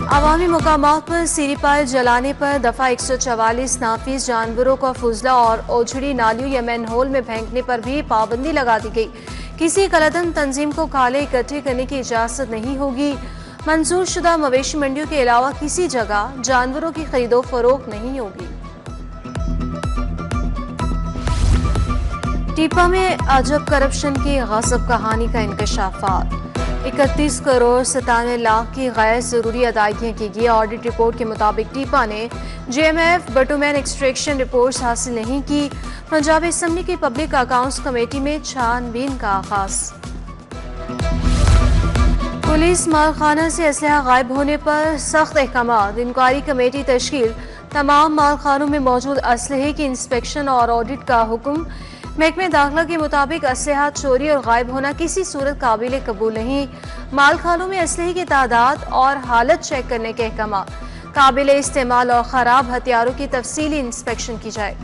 अवामी मुकामात पर सीरी पाइल जलाने पर दफा 144 नाफिज जानवरों का फुजला और ओझड़ी नालियों या मैनहोल में फेंकने पर भी पाबंदी लगा दी गई। किसी गलतन तंजीम को खाले इकट्ठे करने की इजाजत नहीं होगी। मंजूर शुदा मवेशी मंडियों के अलावा किसी जगह जानवरों की खरीदो फरोख्त नहीं होगी। टीपा में अजब करप्शन की गजब कहानी का इंकशाफात। 31 करोड़ 97 लाख की गैर जरूरी अदायगियां की गई। ऑडिट रिपोर्ट के मुताबिक टीपा ने JMF बटुमैन एक्सट्रैक्शन रिपोर्ट्स हासिल नहीं की। पंजाब असेंबली की पब्लिक अकाउंट्स कमेटी में छानबीन का आगाज। पुलिस मालखाना से असलहा गायब होने पर सख्त अहकाम। इंक्वायरी कमेटी तश्कील। तमाम मालखानों में मौजूद असलहे की इंस्पेक्शन और ऑडिट का हुक्म। महकमे दाखिला के मुताबिक असलहा चोरी और गायब होना किसी सूरत काबिल कबूल नहीं। मालखानों में असलहे की तादाद और हालत चेक करने के अहकाम। काबिल इस्तेमाल और खराब हथियारों की तफसीली इंस्पेक्शन की जाए।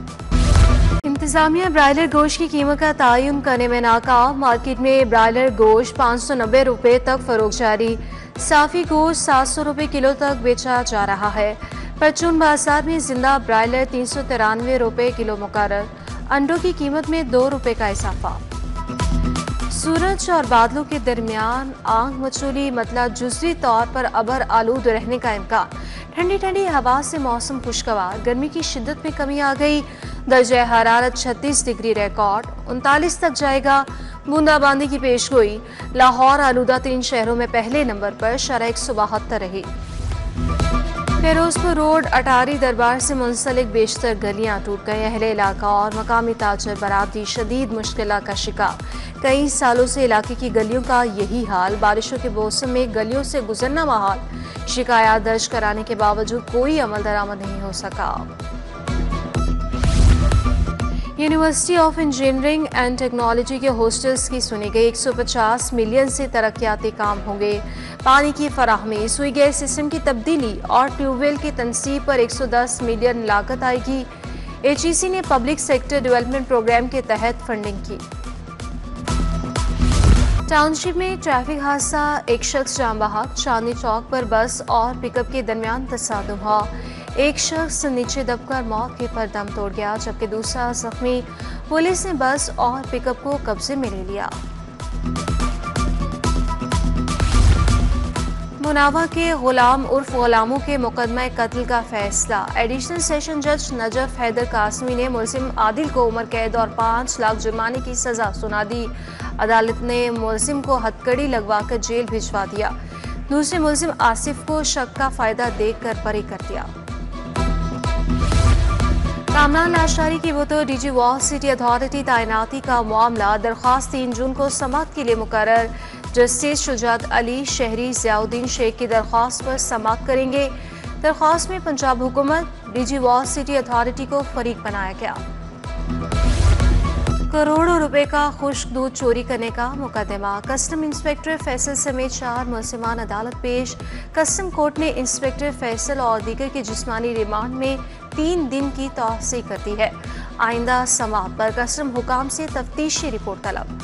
इंतजामिया ब्रायलर गोश्त की कीमत का तयन करने में नाकाम। मार्केट में ब्रायलर गोश्त 590 रुपये तक फरोख्त जारी। साफी गोश्त 700 रुपये किलो तक बेचा जा रहा है। परचून बाजार में जिंदा ब्रायलर 393 रुपये किलो मुकर्रर। अंडों की कीमत में 2 रुपये का इजाफा। सूरज और बादलों के दरमियान आंख मचोली मतलब जुज़वी तौर पर अबर आलूद रहने का इम्कान। ठंडी ठंडी हवा से मौसम खुशगवार। गर्मी की शिद्दत में कमी आ गई। दर्जा हरारत 36 डिग्री रिकॉर्ड 39 तक जाएगा। बूंदाबांदी की पेशगोई। लाहौर आलूदा 3 शहरों में पहले नंबर पर शरह 172 रही। फिरोजपुर रोड अटारी दरबार से मुंसलिक बेशतर गलियां टूट गए। अहले इलाका और मकामी ताजर बरादरी शदीद मुश्किल का शिकार। कई सालों से इलाके की गलियों का यही हाल। बारिशों के मौसम में गलियों से गुजरना महाल। शिकायत दर्ज कराने के बावजूद कोई अमल दरामद नहीं हो सका। University of engineering and technology के हॉस्टल्स की सुनी गई। 150 मिलियन से तरक्याती काम होंगे। पानी की फराहमी, सुई गैस सिस्टम की तब्दीली और ट्यूबवेल की तनसीब पर 110 मिलियन लागत आएगी। HEC ने पब्लिक सेक्टर डेवलपमेंट प्रोग्राम के तहत फंडिंग की। टाउनशिप में ट्रैफिक हादसा। एक शख्स जाम बहक। चांदनी चौक पर बस और पिकअप के दरमियान तसादुम हुआ। एक शख्स नीचे दबकर मौत के पर दम तोड़ गया जबकि दूसरा जख्मी। पुलिस ने बस और पिकअप को कब्जे में ले लिया। मुनावा के गुलाम उर्फ गुलामों के मुकदमा कत्ल का फैसला। एडिशनल सेशन जज नजफ हैदर कासमी ने मुलजिम आदिल को उम्र कैद और 5 लाख जुर्माने की सजा सुना दी। अदालत ने मुलजिम को हथकड़ी लगवाकर जेल भिजवा दिया। दूसरे मुलजिम आसिफ को शक का फायदा देकर बरी कर दिया। कामरान लाशारी की बतौर DG वॉल सिटी अथॉरिटी तैनाती का मामला। दरख्वास्त 3 जून को समाअत के लिए मुकर्रर। जस्टिस शुजात अली शहरी ज़ियाउद्दीन शेख की दरख्वास्त पर समाअत करेंगे। दरख्वास्त में पंजाब हुकूमत DG वॉल सिटी अथॉरिटी को फरीक बनाया गया। करोड़ों रुपए का खुश्क दूध चोरी करने का मुकदमा। कस्टम इंस्पेक्टर फैसल समेत 4 मुलजिमान अदालत पेश। कस्टम कोर्ट ने इंस्पेक्टर फैसल और दीगर के जिस्मानी रिमांड में 3 दिन की तौसीह कर दी है। आइंदा समाअत पर कस्टम हुकाम से तफ्तीशी रिपोर्ट तलब।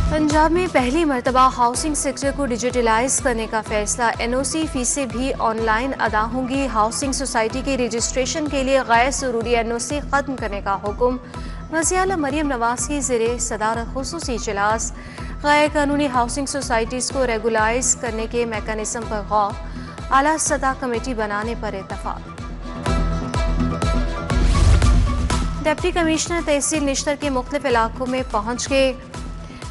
पंजाब में पहली मरतबा हाउसिंग सेक्टर को डिजिटलाइज करने का फैसला। NOC फीसें भी ऑनलाइन अदा होंगी। हाउसिंग सोसाइटी के रजिस्ट्रेशन के लिए गैर जरूरी NOC खत्म करने का हुक्म। वज़ीर आला मरियम नवाज की ज़ेरे सदारत खुसूसी इजलास। गैर कानूनी हाउसिंग सोसाइटीज़ को रेगुलाइज करने के मैकेनिज्म पर गौर। आला सतह कमेटी बनाने पर इत्तफाक। डिप्टी कमिश्नर तहसील निश्तर के मुख्तलिफ इलाकों में पहुँच के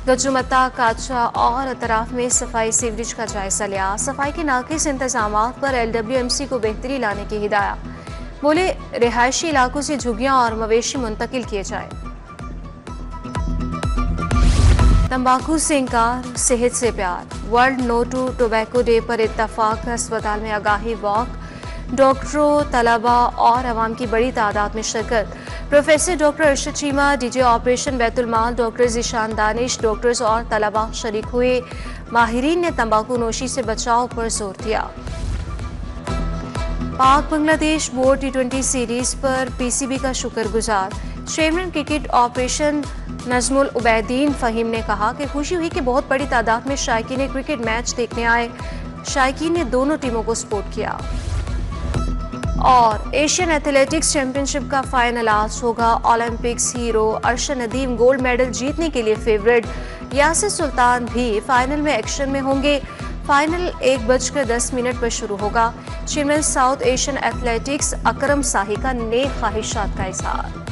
गजुमता, काचा और अतराफ में सफाई सीवरेज का जायजा लिया। सफाई के नाकिस इंतजाम पर LWMC को बेहतरी लाने की हिदायत। बोले रिहायशी इलाकों से झुग्गियां और मवेशी मुंतकिल किए जाए। तंबाकू से इंकार, सेहत से प्यार। World no to tobacco day पर इत्तफाक। अस्पताल में आगाही वॉक। डॉक्टरों, तलबा और अवाम की बड़ी तादाद में शिरकत। Professor doctor Arshad Cheema, DG operation Bait ul Mal doctor Zeeshan Danish, doctors और तलबा शरीक हुए। माहिरीन ने तंबाकू नोशी से बचाव पर जोर दिया। Pak Bangladesh board T20 series पर PCB का शुक्रगुजार। Chairman cricket operation Najmul Ubaidin Faheem ने कहा कि खुशी हुई कि बहुत बड़ी तादाद में शायकीन क्रिकेट मैच देखने आए। शायकीन ने दोनों टीमों को सपोर्ट किया। और एशियन एथलेटिक्स चैंपियनशिप का फाइनल आज होगा। Olympics hero Arshad Nadeem gold medal जीतने के लिए फेवरेट। यासिर सुल्तान भी फाइनल में एक्शन में होंगे। फाइनल 1:10 पर शुरू होगा। चेयरमैन साउथ एशियन एथलेटिक्स अकरम शाही का नेक ख्वाहिशात का इजहार।